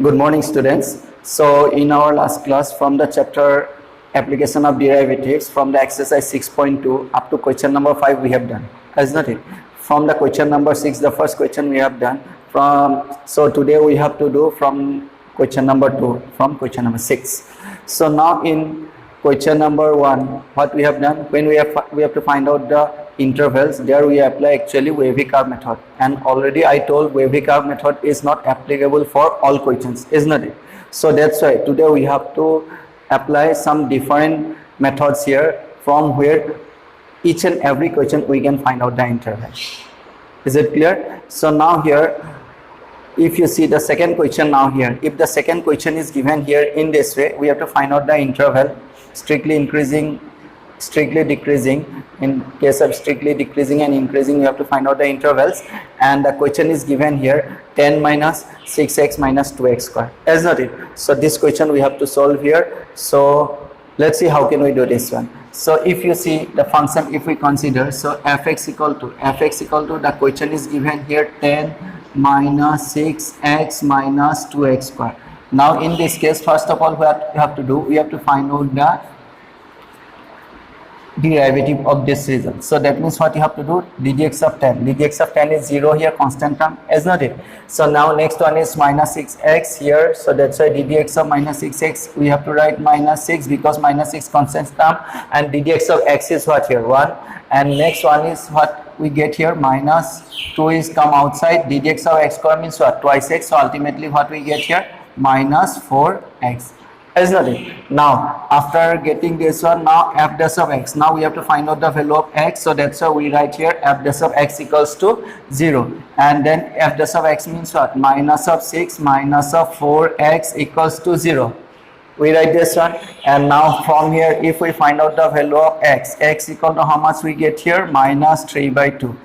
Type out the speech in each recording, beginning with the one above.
Good morning, students. So in our last class from the chapter application of derivatives, from the exercise 6.2 up to question number 5 we have done, isn't it? From the question number 6, the first question we have done. So today we have to do from question number 2, from question number 6. So now in question number 1, what we have done, when we have to find out the intervals, there we apply actually wavy curve method, and already I told wavy curve method is not applicable for all questions, isn't it? So that's why today we have to apply some different methods here, from where each and every question we can find out the interval. Is it clear? So now here, if you see the second question now here, if the second question is given here in this way, we have to find out the interval, strictly increasing, strictly decreasing. In case of strictly decreasing and increasing, you have to find out the intervals, and the question is given here 10 minus 6x minus 2x square, isn't it? So this question we have to solve here. So let's see how can we do this one. So if you see the function, if we consider, so fx equal to the question is given here 10 minus 6x minus 2x square. Now in this case, first of all, what we have to do, we have to find out the derivative of this result. So that means what you have to do, ddx of 10 is 0 here, constant term, isn't it? So now next one is minus 6x here, so that's why ddx of minus 6x we have to write minus 6 because minus 6 constant term, and ddx of x is what here, 1, and next one is what we get here, minus 2 is come outside, ddx of x square means what, twice x, so ultimately what we get here, minus 4x. Isn't it? Now after getting this one, now f dash of x, now we have to find out the value of x, so that's why we write here f dash of x equals to 0, and then f dash of x means what, minus of 6 minus of 4x equals to 0. We write this one, and now from here if we find out the value of x equal to how much we get here, minus 3 by 2.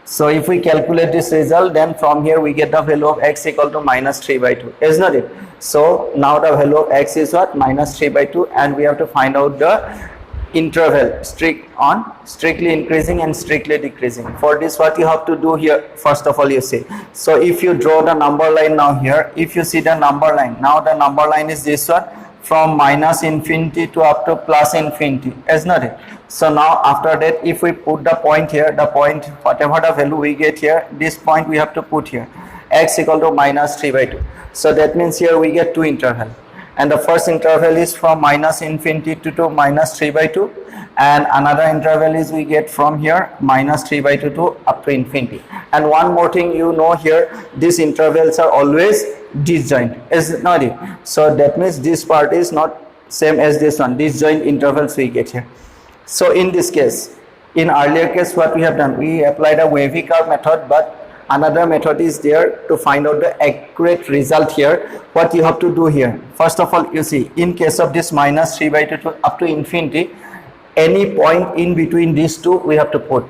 So if we calculate this result, then from here we get the value of x equal to minus 3 by 2, isn't it? So now the value of x is what, minus 3 by 2, and we have to find out the interval strictly increasing and strictly decreasing. For this, what you have to do here, first of all, you see, so if you draw the number line now here, if you see the number line, now the number line is this one, from minus infinity to up to plus infinity, isn't it? So now after that, if we put the point here, the point, whatever the value we get here, this point we have to put here, x equal to minus 3 by 2. So that means here we get two intervals, and the first interval is from minus infinity to minus 3 by 2, and another interval is we get from here minus 3 by 2 to up to infinity. And one more thing, you know here, these intervals are always disjoint, is not it? So that means this part is not same as this one, disjoint intervals we get here. So in this case, in earlier case, what we have done, we applied a wavy curve method, but another method is there to find out the accurate result here. What you have to do here, first of all, you see, in case of this minus 3 by 2 to up to infinity, any point in between these two we have to put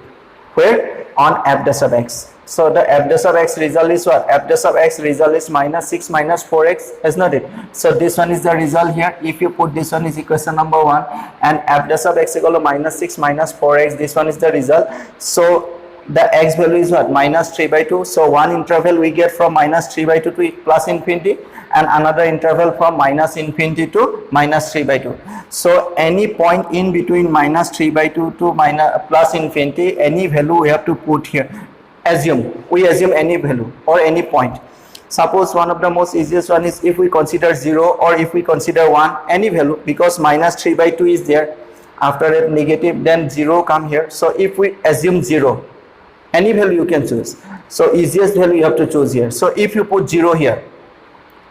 where, on f dash of x. So the f dash of x result is what, f dash of x result is minus 6 minus 4x, is not it? So this one is the result here. If you put this one is equation number 1, and f dash of x equal to minus 6 minus 4x, this one is the result. So the x value is what, minus 3 by 2. So one interval we get from minus 3 by 2 to plus infinity, and another interval from minus infinity to minus 3 by 2. So any point in between minus 3 by 2 to minus plus infinity, any value we have to put here. We assume any value or any point. Suppose one of the most easiest one is if we consider 0, or if we consider 1, any value, because minus 3 by 2 is there, after that negative, then 0 come here. So if we assume 0, any value you can choose. So easiest value you have to choose here. So if you put 0 here,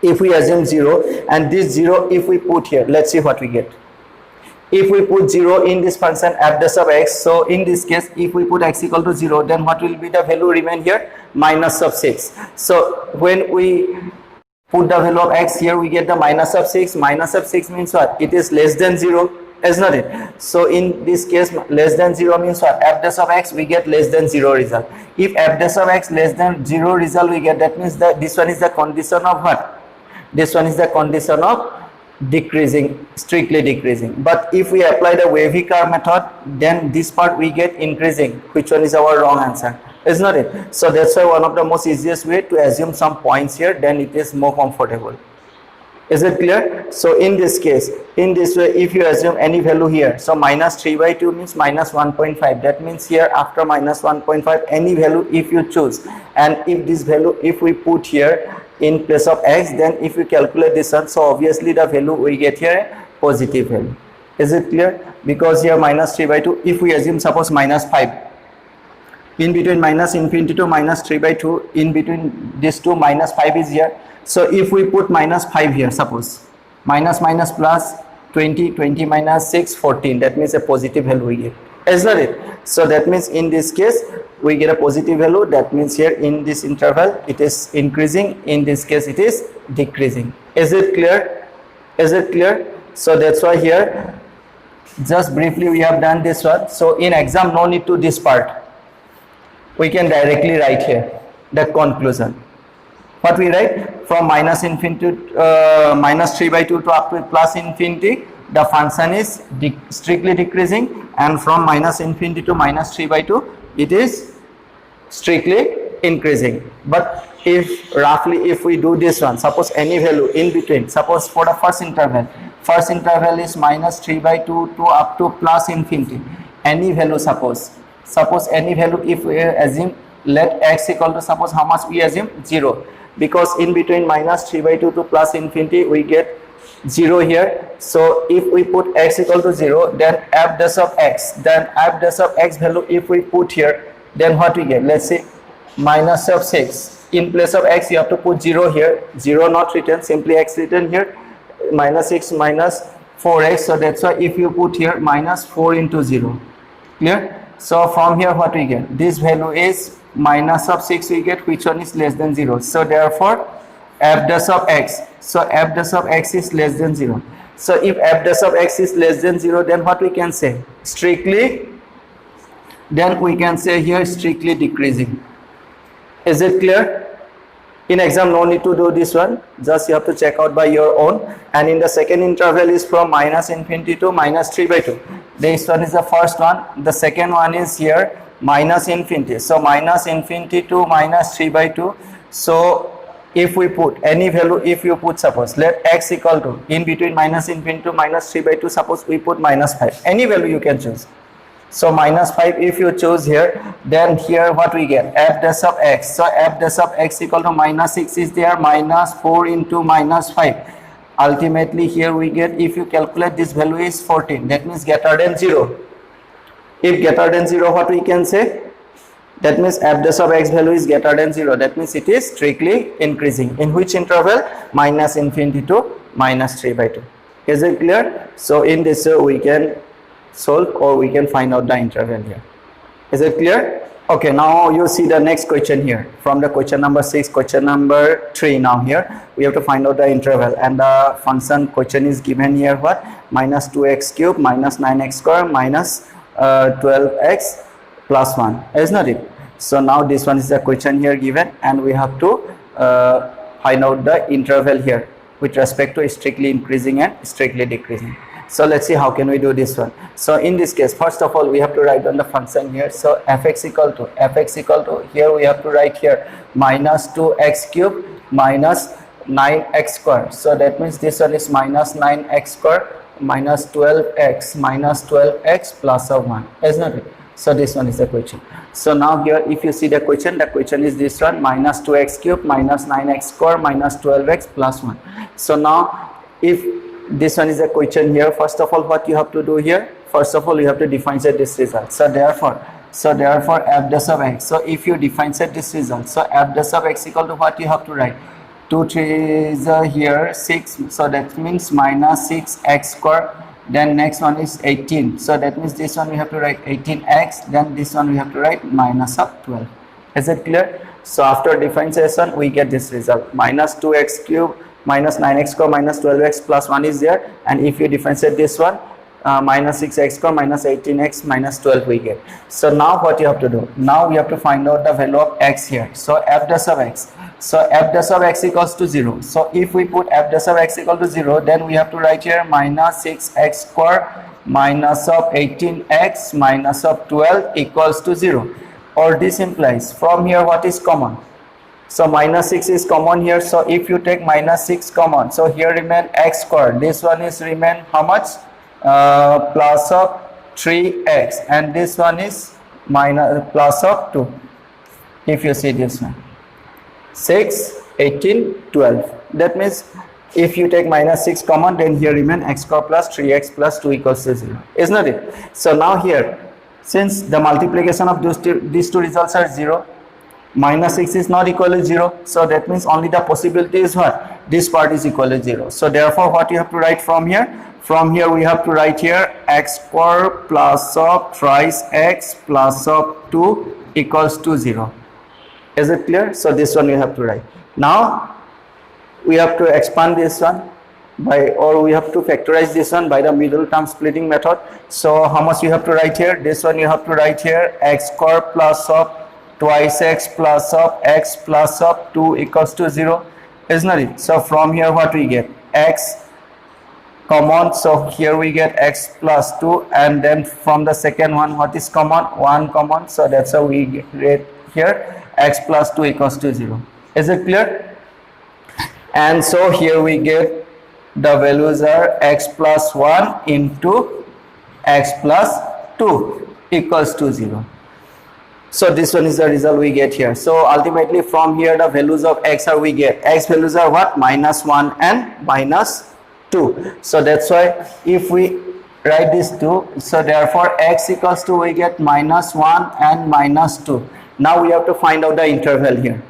if we assume 0, and this 0 if we put here, let's see what we get. If we put 0 in this function f dash of x, so in this case, if we put x equal to 0, then what will be the value remain here? Minus of 6. So when we put the value of x here, we get the minus of 6. Minus of 6 means what? It is less than 0, is not it? So in this case, less than 0 means what? F dash of x, we get less than 0 result. If f dash of x less than 0 result we get, that means that this one is the condition of what? This one is the condition of decreasing, strictly decreasing. But if we apply the wavy curve method, then this part we get increasing. Which one is our wrong answer? is not it? So that's why one of the most easiest way to assume some points here, then it is more comfortable. Is it clear? So in this case, in this way, if you assume any value here, so minus 3 by 2 means minus 1.5. That means here after minus 1.5, any value if you choose, and if this value, if we put here in place of x, then if we calculate this one, so obviously the value we get here positive value. Is it clear? Because here minus 3 by 2, if we assume suppose minus 5, in between minus infinity to minus 3 by 2, in between these two minus 5 is here. So if we put minus 5 here, suppose minus minus plus 20, 20 minus 6, 14, that means a positive value we get, is not it? So that means in this case we get a positive value. That means here in this interval it is increasing, in this case it is decreasing. Is it clear? Is it clear? So that's why here just briefly we have done this one. So in exam no need to this part, we can directly write here the conclusion. What we write? From minus infinity minus 3 by 2 to up to plus infinity, the function is strictly decreasing, and from minus infinity to minus 3 by 2 it is strictly increasing. But if roughly if we do this one, suppose any value in between, suppose for the first interval is minus 3 by 2 to up to plus infinity, any value, suppose any value, if we assume let x equal to, suppose how much we assume 0, because in between minus 3 by 2 to plus infinity we get 0 here. So if we put x equal to 0, then f dash of x, then f dash of x value if we put here, then what we get? Let's say minus of 6, in place of x you have to put 0 here, 0 not written, simply x written here, minus 6 minus 4x. So that's why if you put here minus 4 into 0, clear? So from here what we get? This value is minus of 6 we get, which one is less than 0. So therefore f dash of x, so f dash of x is less than 0. So if f dash of x is less than 0, then what we can say? Strictly, then we can say here strictly decreasing. Is it clear? In exam no need to do this one, just you have to check out by your own. And in the second interval is from minus infinity to minus 3 by 2. This one is the first one. The second one is here minus infinity, so minus infinity to minus 3 by 2. So if we put any value, if you put, suppose let x equal to, in between minus infinity to minus 3 by 2, suppose we put minus 5, any value you can choose. So minus 5 if you choose here, then here what we get? F dash of x, so f dash of x equal to minus 6 is there, minus 4 into minus 5. Ultimately here we get, if you calculate, this value is 14, that means greater than 0. If greater than 0, what we can say? That means f dash of x value is greater than 0. That means it is strictly increasing. In which interval? Minus infinity to minus 3 by 2. Is it clear? So in this we can solve, or we can find out the interval here. Is it clear? Okay, now you see the next question here. From the question number 6, question number 3, now here we have to find out the interval, and the function question is given here what? Minus 2x cube minus 9x square minus 12x plus 1, is not it? So now this one is the question here given, and we have to find out the interval here with respect to strictly increasing and strictly decreasing. So let's see how can we do this one. So in this case, first of all we have to write down the function here. So fx equal to, here we have to write here minus 2x cube minus 9x square. So that means this one is minus 9x square minus 12x plus of 1, isn't it? So this one is the question. So now here if you see the question is this one, minus 2x cube minus 9x square minus 12x plus 1. So now if this one is the question here, first of all what you have to do here, first of all you have to differentiate this result. So therefore f dash of x, so if you differentiate this result, so f dash of x equal to what you have to write? 2 3 is here 6, so that means minus 6x square. Then next one is 18, so that means this one we have to write 18x, then this one we have to write minus of 12. Is it clear? So after differentiation we get this result, minus 2x cube minus 9x square minus 12x plus 1 is there, and if you differentiate this one, minus 6x square minus 18x minus 12 we get. So now what you have to do? Now we have to find out the value of x here. So f dash of x, so f dash of x equals to 0. So if we put f dash of x equal to 0, then we have to write here minus 6x square minus of 18x minus of 12 equals to 0. or this implies from here what is common? So minus 6 is common here. So if you take minus 6 common, so here remain x squared. This one is remain how much? Plus of 3x, and this one is minus plus of 2. If you see this one, 6, 18, 12. That means if you take minus 6 common, then here remain x squared plus 3x plus 2 equals to 0. Isn't it? So now here, since the multiplication of these two results are 0, minus 6 is not equal to 0. So that means only the possibility is what? This part is equal to 0. So therefore what you have to write from here? From here we have to write here x squared plus of thrice x plus of 2 equals to 0. Is it clear? So this one you have to write. Now we have to expand this one by, or we have to factorize this one by the middle term splitting method. So how much you have to write here? This one you have to write here x squared plus of twice x plus of x plus of 2 equals to 0. Isn't it? So from here what we get? X common, so here we get x plus 2, and then from the second one what is common? 1 common, so that's how we get here x plus 2 equals to 0. Is it clear? And so here we get the values are x plus 1 into x plus 2 equals to 0. So this one is the result we get here. So ultimately from here the values of x are we get. X values are what? Minus 1 and minus 2. So that's why if we write this 2, so therefore x equals to we get minus 1 and minus 2. Now we have to find out the interval here.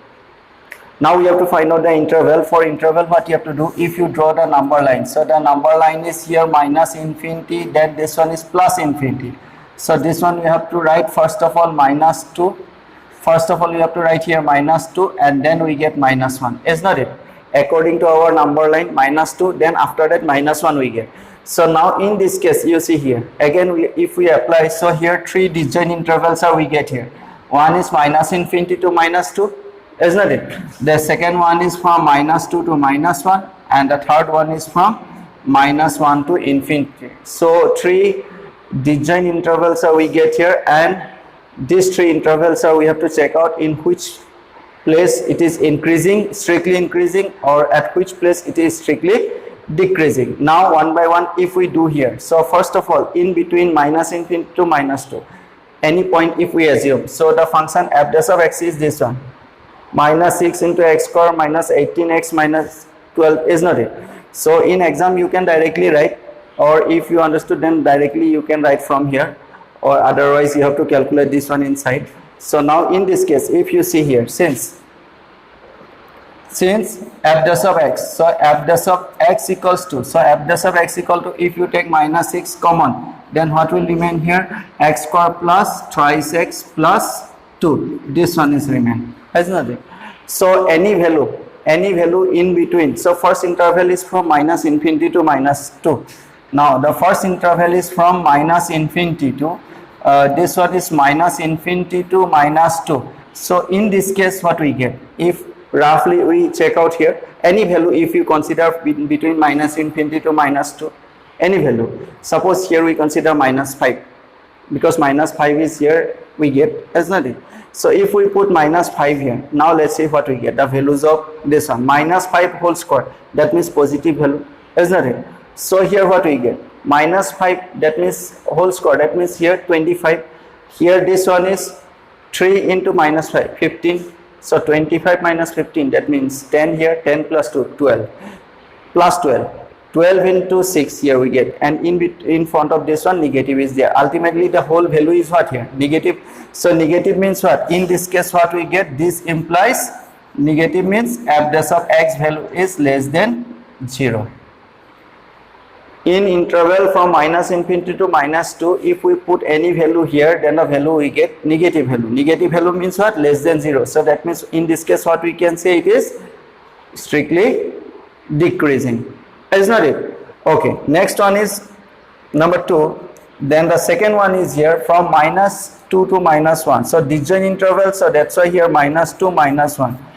Now we have to find out the interval. For interval what you have to do? If you draw the number line, so the number line is here minus infinity, then this one is plus infinity. So this one we have to write first of all minus 2. First of all we have to write here minus 2, and then we get minus 1. Is not it? According to our number line, minus 2, then after that minus 1 we get. So now in this case you see here again if we apply, so here 3 disjoint intervals are we get here. One is minus infinity to minus 2, isn't it? The second one is from minus 2 to minus 1, and the third one is from minus 1 to infinity. So 3 disjoint intervals are we get here, and these 3 intervals are we have to check out in which place it is increasing, strictly increasing, or at which place it is strictly decreasing. Now one by one if we do here, so first of all in between minus infinity to minus 2, any point if we assume, so the function f dash of x is this one, minus 6 into x square minus 18x minus 12, is not it? So in exam you can directly write, or if you understood then directly you can write from here, or otherwise you have to calculate this one inside. So now in this case if you see here, since f dash of x, so f dash of x equals to, so f dash of x equal to, if you take minus 6 common, then what will remain here? X square plus thrice x plus 2, this one is remain, isn't it? So any value in between, so first interval is from minus infinity to minus 2. Now the first interval is from minus infinity to this one is minus infinity to minus 2. So in this case what we get, if roughly we check out here any value, if you consider between minus infinity to minus 2, any value, suppose here we consider minus 5, because minus 5 is here we get, isn't it? So if we put minus 5 here, now let's see what we get, the values of this one, minus 5 whole square, that means positive value, isn't it? So here what we get, minus 5, that means whole square, that means here 25, here this one is 3 into minus 5, 15, so 25 minus 15, that means 10 here, 10 plus 2, 12, plus 12, 12 into 6 here we get, and in front of this one negative is there. Ultimately the whole value is what here? Negative. So negative means what? In this case what we get? This implies negative means f dash of x value is less than 0. In interval from minus infinity to minus 2, if we put any value here, then the value we get negative value. Negative value means what? Less than 0. So that means in this case what we can say, it is strictly decreasing, is not it? Okay, next one is number 2. Then the second one is here from minus 2 to minus 1. So disjoint interval, so that's why here minus 2 minus 1.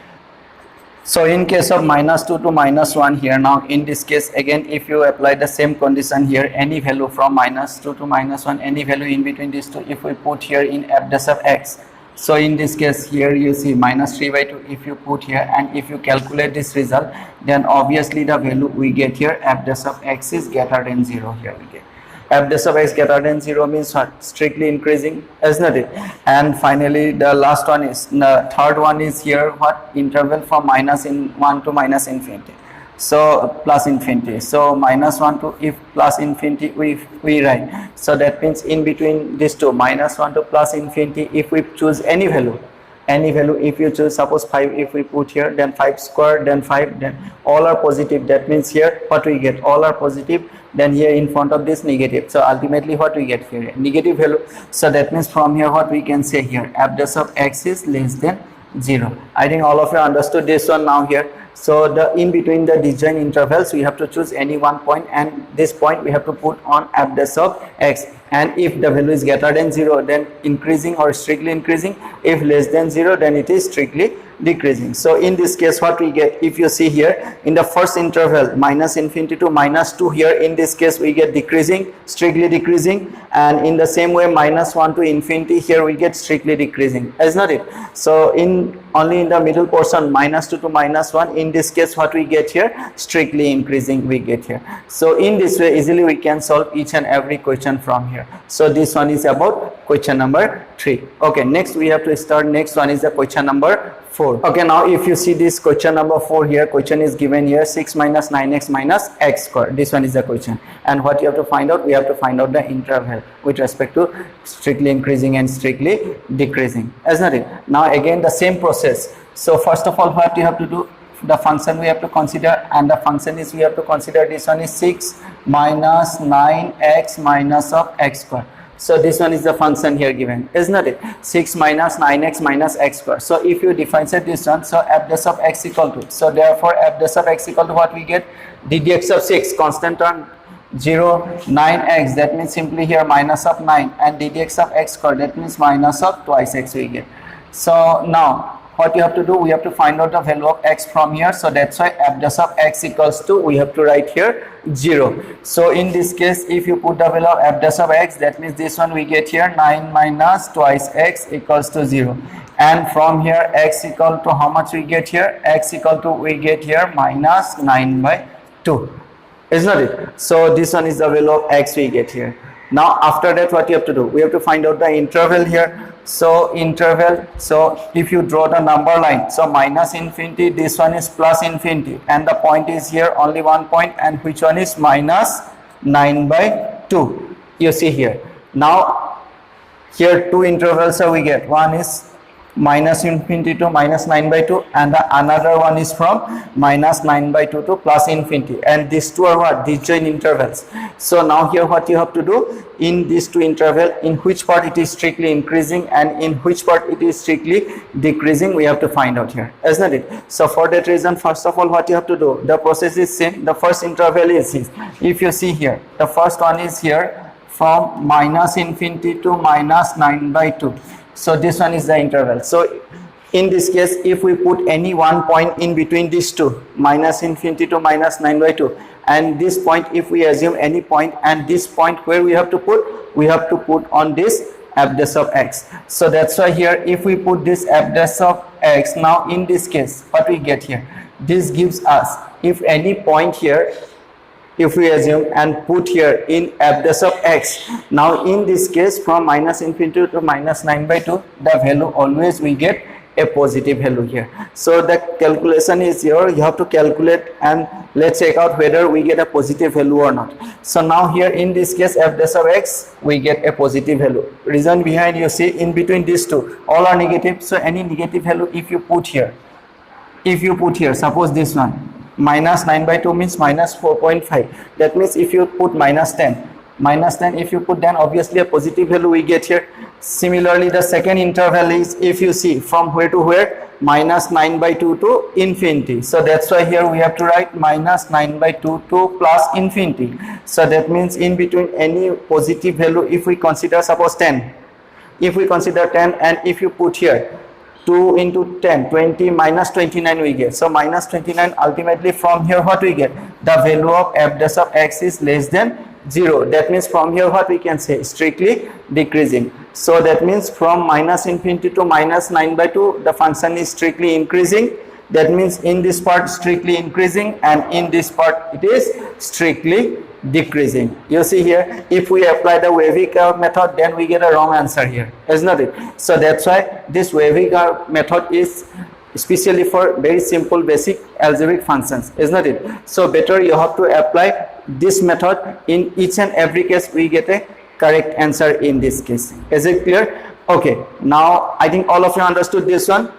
So in case of minus 2 to minus 1 here, now in this case again if you apply the same condition here, any value from minus 2 to minus 1, any value in between these two, if we put here in f dash of x, So in this case here you see minus 3 by 2 if you put here, and if you calculate this result, then obviously the value we get here f dash of x is greater than 0. Here we get f dash of x greater than 0 means what? Strictly increasing, isn't it? And finally the last one is, the third one is here what? Interval from minus 1 to minus infinity. So plus infinity, so minus 1 to, if plus infinity we write, so that means in between these two, minus 1 to plus infinity, if we choose any value, if you choose suppose 5, if we put here, then 5 square, then 5, then all are positive, that means here what we get, all are positive, then here in front of this negative, so ultimately what we get here, negative value. So that means from here what we can say here, f dash of x is less than 0. I think all of you understood this one now here. So the in between the disjoint intervals we have to choose any one point, and this point we have to put on f dash of x, and if the value is greater than 0 then increasing or strictly increasing, if less than 0 then it is strictly decreasing. So in this case what we get, if you see here in the first interval minus infinity to minus 2, here in this case we get decreasing, strictly decreasing, and in the same way minus 1 to infinity, here we get strictly decreasing, is not it? So in only in the middle portion minus 2 to minus 1, in this case what we get here, strictly increasing we get here. So in this way easily we can solve each and every question from here. So this one is about question number 3. Okay, next we have to start, next one is the question number 4. Okay, now if you see this question number 4 here, question is given here 6 minus 9x minus x square. This one is the question, and what you have to find out, we have to find out the interval with respect to strictly increasing and strictly decreasing, isn't it? Now again the same process. So first of all what you have to do, the function we have to consider, and the function is we have to consider, this one is 6 minus 9x minus of x square. So this one is the function here given, isn't it? 6 minus 9x minus x square. So if you differentiate this one, so f dash of x equal to, so therefore f dash of x equal to what we get, ddx of 6 constant term 0, 9x, that means simply here minus of 9, and ddx of x square, that means minus of twice x we get. So now what you have to do, we have to find out the value of x from here, so that's why f dash of x equals to, we have to write here 0. So in this case if you put the value of f dash of x, that means this one we get here 9 minus twice x equals to 0, and from here x equal to how much we get here, x equal to we get here minus 9 by 2, isn't it? So this one is the value of x we get here. Now after that what you have to do, we have to find out the interval here. So interval, so if you draw the number line, so minus infinity, this one is plus infinity, and the point is here only one point, and which one is minus 9 by 2, you see here. Now here two intervals we get, one is minus infinity to minus 9 by 2, and the another one is from minus 9 by 2 to plus infinity, and these two are what, disjoint intervals. So now here what you have to do, in these two interval, in which part it is strictly increasing and in which part it is strictly decreasing, we have to find out here, isn't it? So for that reason, first of all what you have to do, the process is same. The first interval is this. If you see here, the first one is here from minus infinity to minus 9 by 2. So this one is the interval. So in this case if we put any one point in between these two, minus infinity to minus 9 by 2, and this point if we assume any point, and this point where we have to put, we have to put on this f dash of x. So that's why here if we put this f dash of x, now in this case what we get here, this gives us, if any point here if we assume and put here in f dash of x, now in this case from minus infinity to minus 9 by 2, the value always we get a positive value here. So the calculation is here, you have to calculate and let's check out whether we get a positive value or not. So now here in this case f dash of x, we get a positive value. Reason behind, you see in between these two all are negative, so any negative value if you put here, suppose this one minus 9 by 2 means minus 4.5, that means if you put minus 10 if you put, then obviously a positive value we get here. Similarly the second interval is, if you see from where to where, minus 9 by 2 to infinity, so that's why here we have to write minus 9 by 2 to plus infinity. So that means in between any positive value, if we consider suppose 10, if we consider 10, and if you put here 2 into 10, 20 minus 29 we get. So minus 29, ultimately from here what we get, the value of f dash of x is less than 0. That means from here what we can say, strictly decreasing. So that means from minus infinity to minus 9/2 the function is strictly increasing. That means in this part strictly increasing, and in this part it is strictly decreasing. You see here, if we apply the wavy curve method, then we get a wrong answer here, is not it? So that's why this wavy curve method is especially for very simple basic algebraic functions, is not it? So better you have to apply this method in each and every case. We get a correct answer in this case. Is it clear? Okay, now I think all of you understood this one,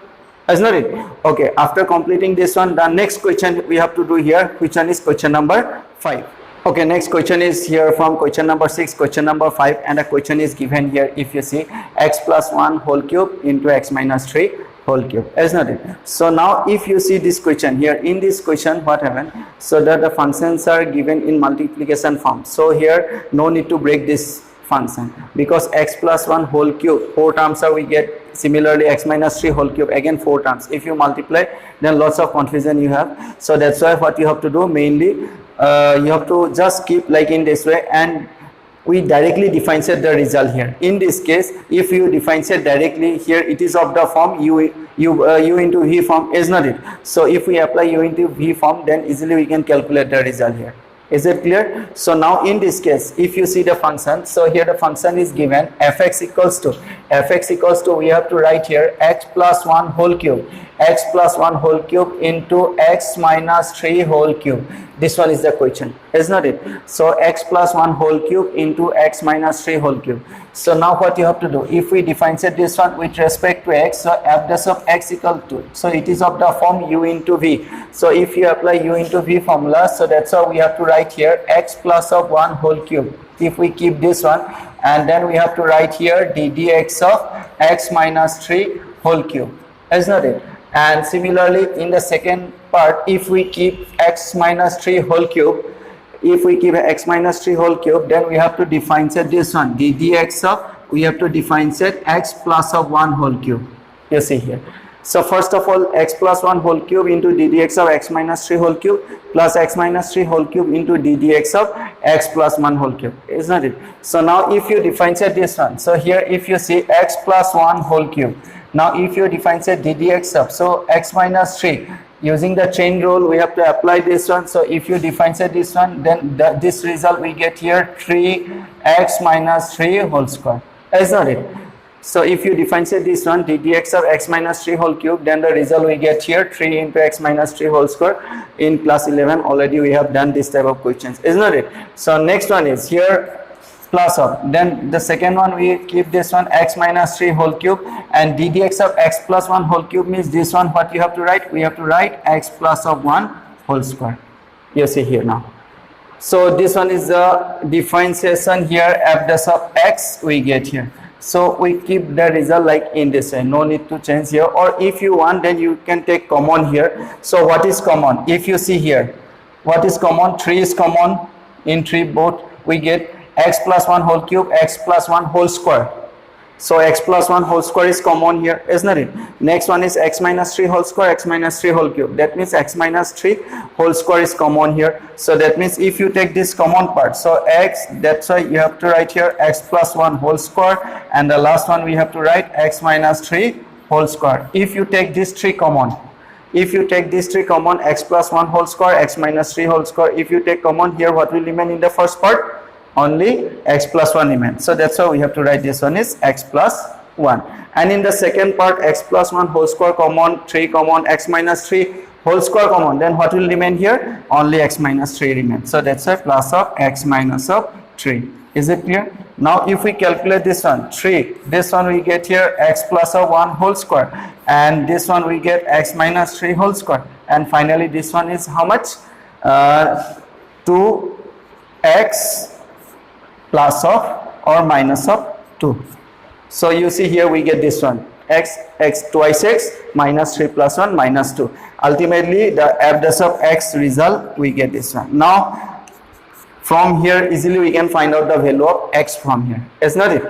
is not it? Okay, after completing this one, the next question we have to do here, which one is question number 5. Okay, next question is here from question number 6, question number 5, and the question is given here. If you see x plus 1 whole cube into x minus 3 whole cube, is not it? So now if you see this question here, in this question what happened, so that the functions are given in multiplication form. So here no need to break this function, because x plus 1 whole cube 4 terms are we get. Similarly x minus 3 whole cube again 4 terms. If you multiply, then lots of confusion you have. So that's why what you have to do mainly, you have to just keep like in this way, and we directly differentiate the result here. In this case, if you differentiate directly here, it is of the form u into v form, is not it? So if we apply u into v form, then easily we can calculate the result here. Is it clear? So now in this case, if you see the function, so here the function is given fx equals to we have to write here x plus 1 whole cube, x plus 1 whole cube into x minus 3 whole cube. This one is the question, is not it? So x plus 1 whole cube into x minus 3 whole cube. So now what you have to do, if we differentiate this one with respect to x, so f dash of x equal to, so it is of the form u into v. So if you apply u into v formula, so that's how we have to write here x plus of 1 whole cube. If we keep this one, and then we have to write here d dx of x minus 3 whole cube, is not it? And similarly in the second part, if we keep x minus 3 whole cube, if we keep x minus 3 whole cube, then we have to differentiate this one d dx of, we have to differentiate x plus of 1 whole cube. You see here. So first of all, x plus 1 whole cube into d dx of x minus 3 whole cube plus x minus 3 whole cube into d dx of x plus 1 whole cube, isn't it? So now if you differentiate this one, so here if you see x plus 1 whole cube, now if you differentiate d dx of, so x minus 3, using the chain rule we have to apply this one. So if you differentiate this one, then this result we get here 3x minus 3 whole square, isn't it? So if you differentiate this one d dx of x minus 3 whole cube, then the result we get here 3 into x minus 3 whole square. In class 11 already we have done this type of questions, isn't it? So next one is here plus of, then the second one we keep this one x minus 3 whole cube, and d dx of x plus 1 whole cube means this one what you have to write, we have to write x plus of 1 whole square. You see here now. So this one is the differentiation here, f dash of x we get here. So we keep the result like in this way, no need to change here. Or if you want, then you can take common here. So what is common? If you see here, what is common? 3 is common. In 3 both we get x plus 1 whole cube, x plus 1 whole square. So x plus 1 whole square is common here, isn't it? Next one is x minus 3 whole square, x minus 3 whole cube. That means x minus 3 whole square is common here. So that means if you take this common part, so x, that's why you have to write here x plus 1 whole square, and the last one we have to write x minus 3 whole square. If you take this 3 common, if you take this 3 common, x plus 1 whole square, x minus 3 whole square, if you take common here, what will remain in the first part? Only x plus 1 remains. So that's why we have to write this one is x plus 1. And in the second part, x plus 1 whole square common, 3 common, x minus 3 whole square common, then what will remain here? Only x minus 3 remains. So that's why plus of x minus of 3. Is it clear? Now if we calculate this one, 3, this one we get here x plus of 1 whole square, and this one we get x minus 3 whole square, and finally this one is how much? 2x plus of or minus of 2. So you see here we get this one, x twice x minus 3 plus 1 minus 2. Ultimately the f dash of x result we get this one. Now from here easily we can find out the value of x from here, is not it?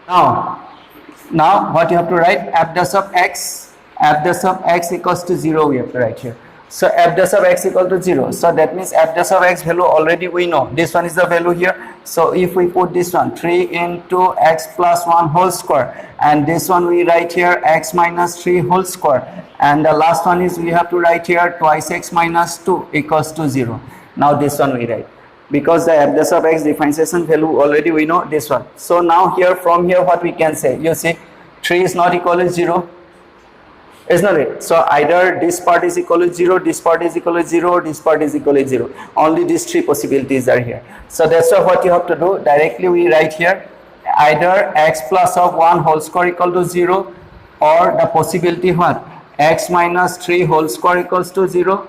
Now what you have to write, f dash of x equals to 0 we have to write here. So f dash of x equal to 0. So that means f dash of x value already we know. This one is the value here. So if we put this one 3 into x plus 1 whole square, and this one we write here x minus 3 whole square, and the last one is we have to write here twice x minus 2 equals to 0. Now this one we write, because the f dash of x differentiation value already we know this one. So now here, from here, what we can say, you see 3 is not equal to 0, is not it? So either this part is equal to 0, this part is equal to 0, or this part is equal to 0. Only these three possibilities are here. So that's why what you have to do, directly we write here either x plus of 1 whole square equal to 0, or the possibility what, x minus 3 whole square equals to 0,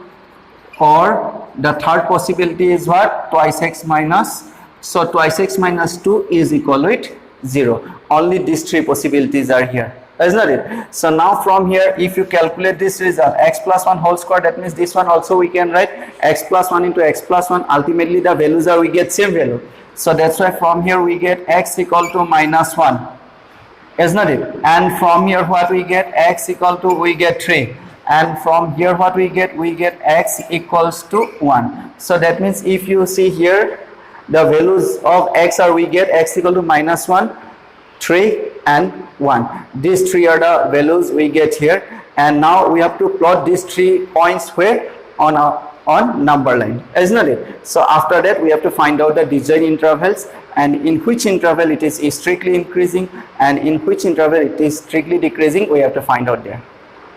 or the third possibility is what, twice x minus, so twice x minus 2 is equal with 0. Only these three possibilities are here, isn't it? So now from here, if you calculate this result, x plus 1 whole square, that means this one also we can write x plus 1 into x plus 1. Ultimately the values are, we get same value. So that's why from here we get x equal to minus 1, isn't it? And from here what we get, x equal to, we get 3. And from here what we get x equals to 1. So that means if you see here, the values of x are, we get x equal to minus 1, 3 and 1. These three are the values we get here. And now we have to plot these 3 points where, on number line, isn't it? So after that we have to find out the design intervals, and in which interval it is strictly increasing and in which interval it is strictly decreasing, we have to find out there.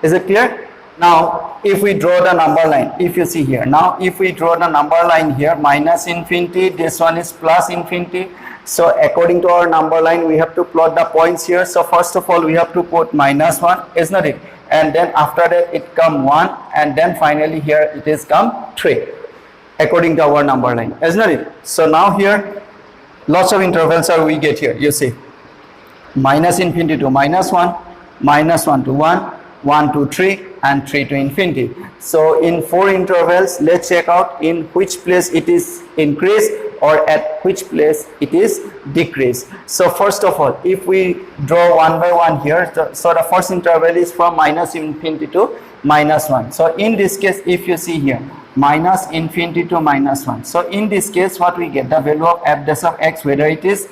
Is it clear? Now if we draw the number line, if you see here, now if we draw the number line here, minus infinity, this one is plus infinity. So according to our number line, we have to plot the points here. So first of all we have to put minus 1, isn't it? And then after that it come 1, and then finally here it is come 3, according to our number line, isn't it? So now here lots of intervals are we get here, you see, minus infinity to minus 1, minus 1 to 1, 1 to 3, and 3 to infinity. So in 4 intervals, let's check out in which place it is increased or at which place it is decreased. So first of all, if we draw one by one here, so the first interval is from minus infinity to minus 1. So in this case, if you see here, minus infinity to minus 1. So in this case, what we get, the value of f dash of x, whether it is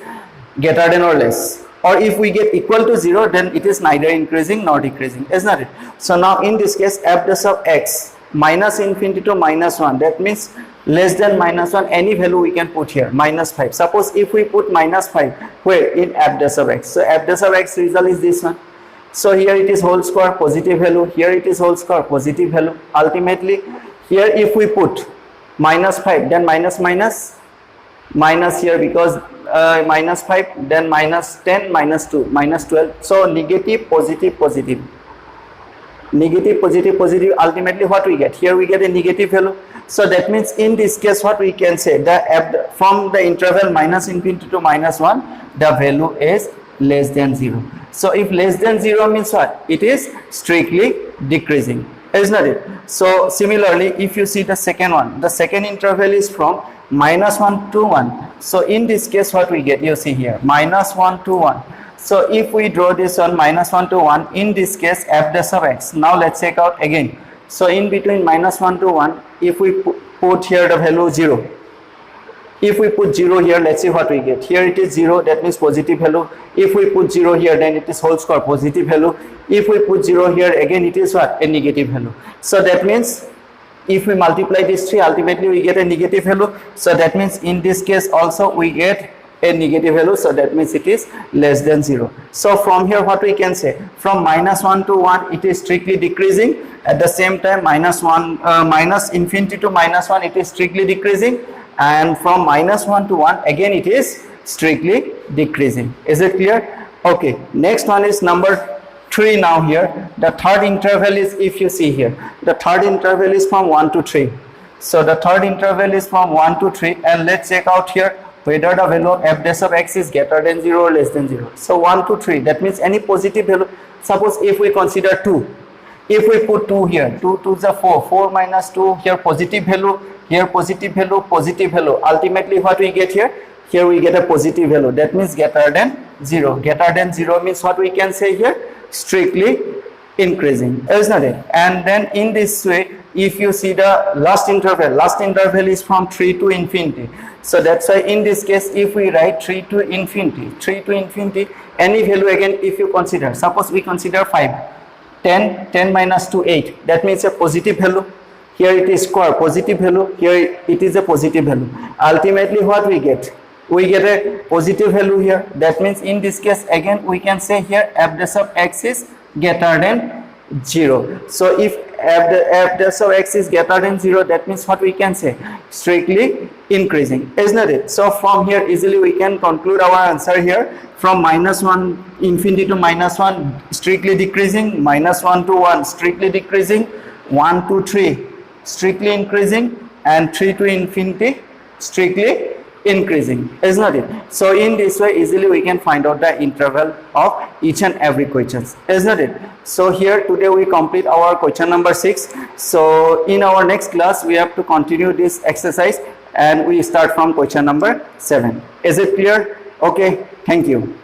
greater than or less, or if we get equal to 0, then it is neither increasing nor decreasing, isn't it? So now in this case, f dash of x, minus infinity to minus 1, that means less than minus 1, any value we can put here, minus 5. Suppose if we put minus 5, where, in f dash of x. So f dash of x result is this one. So here it is whole square, positive value, here it is whole square, positive value. Ultimately here if we put minus 5, then minus here, because minus 5, then minus 10, minus 2, minus 12. So negative, positive, positive, negative, positive, positive. Ultimately what we get here, we get a negative value. So that means in this case what we can say, the from the interval minus infinity to minus 1, the value is less than 0. So if less than 0 means what, it is strictly decreasing, isn't it? So similarly, if you see the second one, the second interval is from minus 1 to 1. So in this case what we get, you see here, minus 1 to 1. So if we draw this one, minus 1 to 1, in this case f dash of x. Now let's check out again. So in between minus 1 to 1, if we put here the value 0, if we put 0 here, let's see what we get. Here it is 0, that means positive value. If we put 0 here, then it is whole square, positive value. If we put 0 here, again it is what, a negative value. So that means if we multiply these three, ultimately we get a negative value. So that means in this case also we get a negative value. So that means it is less than 0. So from here what we can say, from minus 1 to 1 it is strictly decreasing. At the same time minus infinity to minus 1 it is strictly decreasing, and from minus 1 to 1 again it is strictly decreasing. Is it clear? Okay, next one is number 3. Now here the third interval is, if you see here, the third interval is from 1 to 3. So the third interval is from 1 to 3, and let's check out here whether the value of f dash of x is greater than 0 or less than 0. So 1 to 3, that means any positive value. Suppose if we consider 2, if we put 2 here, 2 to the 4, 4 minus 2, here positive value, here positive value, positive value. Ultimately what we get here, here we get a positive value, that means greater than 0. Greater than 0 means what we can say here, strictly increasing, isn't it? And then in this way, if you see the last interval is from 3 to infinity. So that's why in this case, if we write 3 to infinity, any value again, if you consider, suppose we consider 5, 10 minus 2, 8, that means a positive value. Here it is square, positive value, here it is a positive value. Ultimately what we get? We get a positive value here. That means in this case, again, we can say here f dash of x is greater than 0. So if f dash of x is greater than 0, that means what we can say? Strictly increasing, isn't it? So from here easily we can conclude our answer here. From -1 infinity to -1 strictly decreasing, -1 to 1 strictly decreasing, 1 to 3 strictly increasing, and 3 to infinity strictly increasing, isn't it? So in this way easily we can find out the interval of each and every questions, isn't it? So here today we complete our question number 6. So in our next class we have to continue this exercise and we start from question number 7. Is it clear? Okay, thank you.